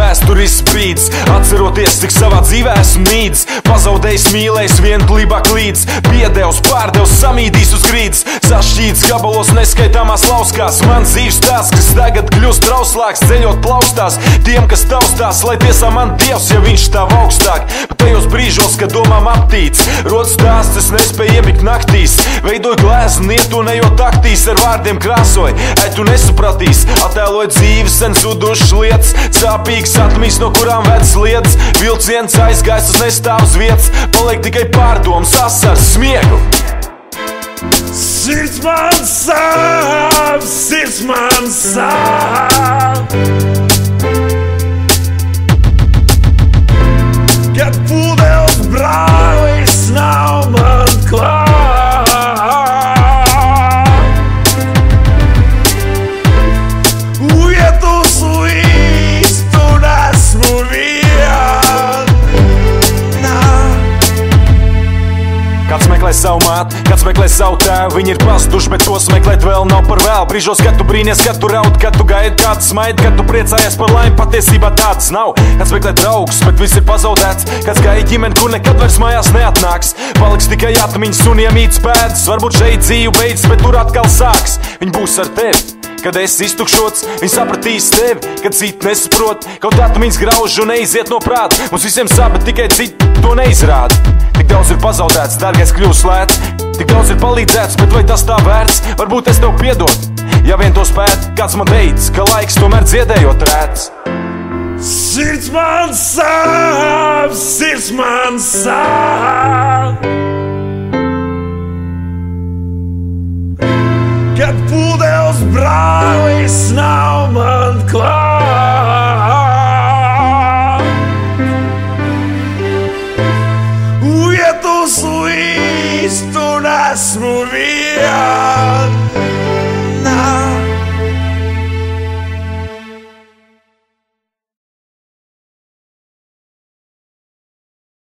vēsturis brīdis. Atceroties, cik savā dzīvē esmu mīdis, pazaudējis, mīlējis, vienotībā klīdis, piedevs, pārdevs, samīdīs uz grīdas, sašķīts gabalos neskaitāmās lauskās. Man dzīves stāsts, kas tagad kļūst trauslāks, ceļot plaustās tiem, kas taustās, lai tiesā man Dievs, ja viņš stāv augstāk. Bet tajos brīžos, kad domām aptīts, rodas stāsts, es nespēju iemigt naktīs, veidoju glēzni, ietunējot taktīs, ar vārdiem krāsoju, ai tu nesapratīs, attēloju dzīves sen zudušas lietas, sāpīgas atmiņas, no kurām vedas lietas, vilciens aizgājis, tas nestāv uz vietas, paliek tikai pārdomas, asars, smiegu. Sirds man sāp, sirds man sāp, kad pūdeles brālis nav man klāt. Vietus līst un esmu vien. Kāds meklē savu māti, kāds meklē savu tēvu, viņi ir pazuduši, bet tos meklēt vēl nav par vēl. Brīžos, kad tu brīnies, kad tu raud, kad tu gaidi, kāds smaid, kad tu priecājies par laimi, patiesībā tāds nav. Kāds meklē draugus, bet viss ir pazaudēts, kāds gaida ģimeni, kur nekad vairs mājās neatnāks. Paliks tikai atmiņas un iemītas pēdas, varbūt šeit dzīve beidzas, bet tur atkal sāks. Viņi būs ar tevi, kad esi iztukšots, viņi sapratīs tevi, kad citi nesaprot. Kaut atmiņas grauž un neiziet no prāta, mums visiem sāp, bet tikai citi to neizrāda. Tik daudz ir pazaudēts, dārgais kļūst lēts, tik daudz ir palīdzēts, bet vai tas tā vērts? Varbūt es tev piedodu, ja vien to spēt. Kāds man teica, ka laiks tomēr dziedējot rēts. Sirds man sāp, sirds man sāp, kad pūdeles brālis nav man klāt. Vietus līst un esmu vien.